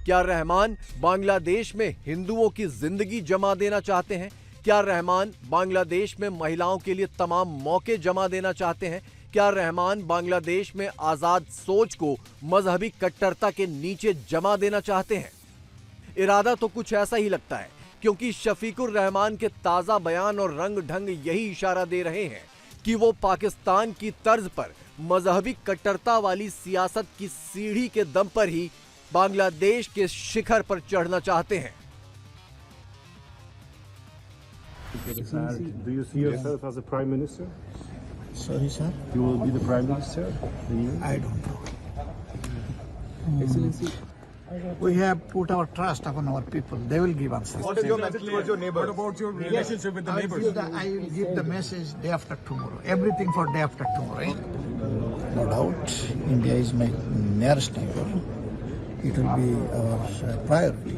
क्या रहमान बांग्लादेश में हिंदुओं की जिंदगी जमा देना चाहते हैं? क्या रहमान बांग्लादेश में महिलाओं के लिए तमाम मौके जमा देना चाहते हैं? क्या रहमान बांग्लादेश में आजाद सोच को मजहबी कट्टरता के नीचे जमा देना चाहते हैं? इरादा तो कुछ ऐसा ही लगता है, क्योंकि शफीकुर रहमान के ताजा बयान और रंग ढंग यही इशारा दे रहे हैं कि वो पाकिस्तान की तर्ज पर मजहबी कट्टरता वाली सियासत की सीढ़ी के दम पर ही बांग्लादेश के शिखर पर चढ़ना चाहते हैं। Do you see yourself as a prime minister? Sorry, sir. You will be the prime minister? I don't know. Excellency. We have put our trust upon our people. They will give answers. What is your message towards your neighbors? What about your relationship with the neighbors? I will give the message day after tomorrow. Everything for day after tomorrow. No doubt, India is my nearest neighbor. It will be our priority.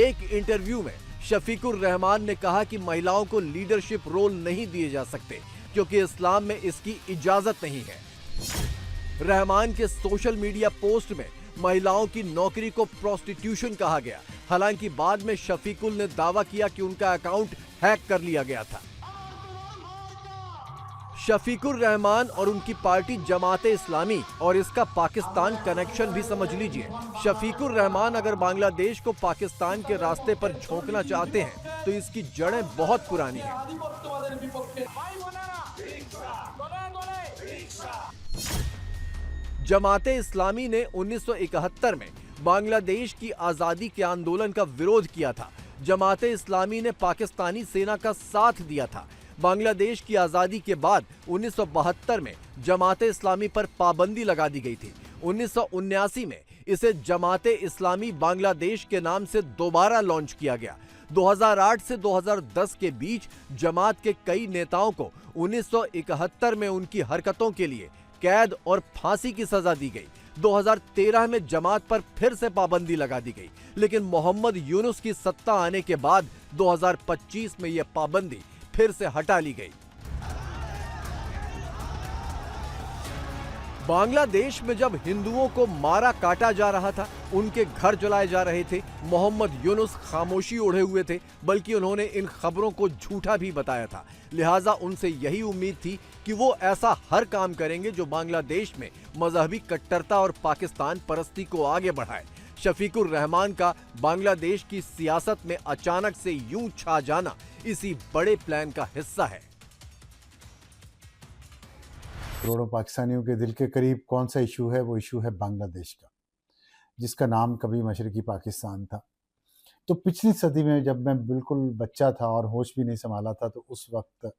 एक interview में शफीकुर रहमान ने कहा कि महिलाओं को leadership role नहीं दिए जा सकते क्योंकि इस्लाम में इसकी इजाजत नहीं है। रहमान के सोशल मीडिया पोस्ट में महिलाओं की नौकरी को प्रोस्टिट्यूशन कहा गया। हालांकि बाद में शफीकुल ने दावा किया कि उनका अकाउंट हैक कर लिया गया था। शफीकुर रहमान और उनकी पार्टी जमाते इस्लामी और इसका पाकिस्तान कनेक्शन भी समझ लीजिए। शफीकुर रहमान अगर बांग्लादेश को पाकिस्तान के रास्ते पर झोंकना चाहते हैं तो इसकी जड़ें बहुत पुरानी हैं। जमाते इस्लामी ने 1971 में बांग्लादेश की आजादी के आंदोलन का विरोध किया था। जमाते इस्लामी ने पाकिस्तानी सेना का साथ दिया था। बांग्लादेश की आजादी के बाद 1972 में जमाते इस्लामी पर पाबंदी लगा दी गई थी। 1979 में इसे जमाते इस्लामी बांग्लादेश के नाम से दोबारा लॉन्च किया गया। 2008 से 2010 के बीच जमात के कई नेताओं को 1971 में उनकी हरकतों के लिए कैद और फांसी की सजा दी गई। 2013 में जमात पर फिर से पाबंदी लगा दी गई, लेकिन मोहम्मद यूनुस की सत्ता आने के बाद 2025 में यह पाबंदी फिर से हटा ली गई। बांग्लादेश में जब हिंदुओं को मारा काटा जा रहा था, उनके घर जलाए जा रहे थे, मोहम्मद यूनुस खामोशी ओढ़े हुए थे, बल्कि उन्होंने इन खबरों को झूठा भी बताया था। लिहाजा उनसे यही उम्मीद थी कि वो ऐसा हर काम करेंगे जो बांग्लादेश में मजहबी कट्टरता और पाकिस्तान परस्ती को आगे बढ़ाए। शफीकुर रहमान का बांग्लादेश की सियासत में अचानक से यूं छा जाना इसी बड़े प्लान का हिस्सा है। करोड़ों पाकिस्तानियों के दिल के करीब कौन सा इशू है? वो इशू है बांग्लादेश का, जिसका नाम कभी मशरकी पाकिस्तान था। तो पिछली सदी में जब मैं बिल्कुल बच्चा था और होश भी नहीं संभाला था, तो उस वक्त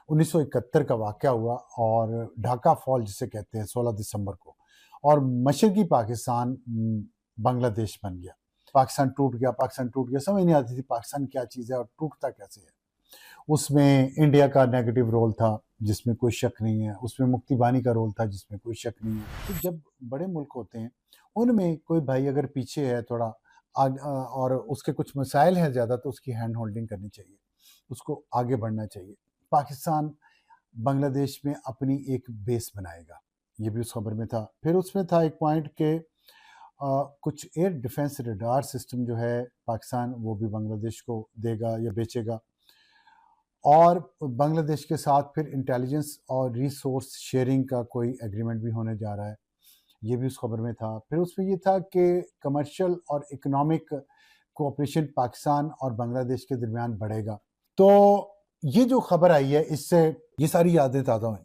1971 का वाक़या हुआ और ढाका फॉल जिसे कहते हैं 16 दिसंबर को, और मशरकी पाकिस्तान बांग्लादेश बन गया। पाकिस्तान टूट गया, समझ नहीं आती थी पाकिस्तान क्या चीज़ है और टूटता कैसे है। उसमें इंडिया का नेगेटिव रोल था जिसमें कोई शक नहीं है, उसमें मुक्ति बानी का रोल था जिसमें कोई शक नहीं है। तो जब बड़े मुल्क होते हैं उनमें कोई भाई अगर पीछे है थोड़ा और उसके कुछ मसाइल हैं ज़्यादा, तो उसकी हैंड होल्डिंग करनी चाहिए, उसको आगे बढ़ना चाहिए। पाकिस्तान बांग्लादेश में अपनी एक बेस बनाएगा, ये भी उस खबर में था। फिर उसमें था एक पॉइंट के कुछ एयर डिफेंस रडार सिस्टम जो है पाकिस्तान वो भी बांग्लादेश को देगा या बेचेगा, और बांग्लादेश के साथ फिर इंटेलिजेंस और रिसोर्स शेयरिंग का कोई एग्रीमेंट भी होने जा रहा है, ये भी उस खबर में था। फिर उसमें ये था कि कमर्शियल और इकोनॉमिक कोऑपरेशन पाकिस्तान और बांग्लादेश के दरमियान बढ़ेगा। तो ये जो खबर आई है इससे ये सारी यादें ताज़ा हुई।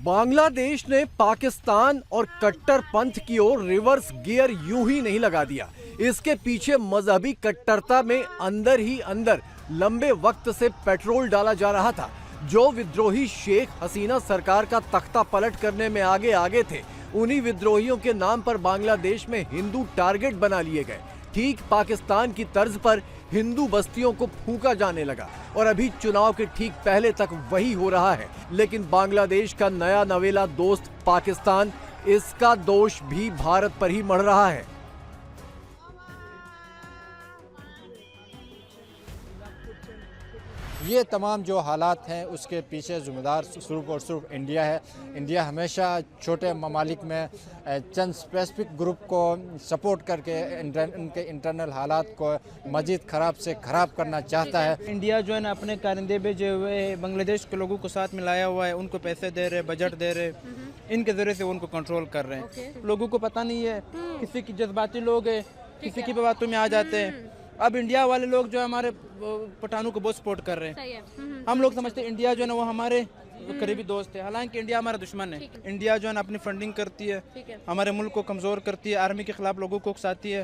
बांग्लादेश ने पाकिस्तान और कट्टरपंथ की ओर रिवर्स गियर यूं ही नहीं लगा दिया। इसके पीछे मजहबी कट्टरता में अंदर ही अंदर लंबे वक्त से पेट्रोल डाला जा रहा था। जो विद्रोही शेख हसीना सरकार का तख्ता पलट करने में आगे आगे थे, उन्हीं विद्रोहियों के नाम पर बांग्लादेश में हिंदू टारगेट बना लिए गए। ठीक पाकिस्तान की तर्ज पर हिंदू बस्तियों को फूंका जाने लगा और अभी चुनाव के ठीक पहले तक वही हो रहा है। लेकिन बांग्लादेश का नया नवेला दोस्त पाकिस्तान, इसका दोष भी भारत पर ही मढ़ रहा है। ये तमाम जो हालात हैं उसके पीछे ज़िम्मेदार सिर्फ और सिर्फ इंडिया है। इंडिया हमेशा छोटे ममालिक में चंद स्पेसिफिक ग्रुप को सपोर्ट करके उनके इंटरनल हालात को मज़ीद ख़राब से ख़राब करना चाहता है। इंडिया जो है ना अपने कारिंदे भेजे हुए बांग्लादेश के लोगों को साथ मिलाया हुआ है, उनको पैसे दे रहे, बजट दे रहे, इनके ज़रिए से उनको कंट्रोल कर रहे हैं। लोगों को पता नहीं है, किसी की जज्बाती लोग है, किसी की बातों में आ जाते हैं। अब इंडिया वाले लोग जो हमारे पठानों को बहुत सपोर्ट कर रहे हैं। हम लोग समझते हैं इंडिया जो है ना वो हमारे करीबी दोस्त है, हालांकि इंडिया हमारा दुश्मन है। इंडिया जो है ना अपनी फंडिंग करती है, हमारे मुल्क को कमज़ोर करती है, आर्मी के खिलाफ लोगों को उकसाती है।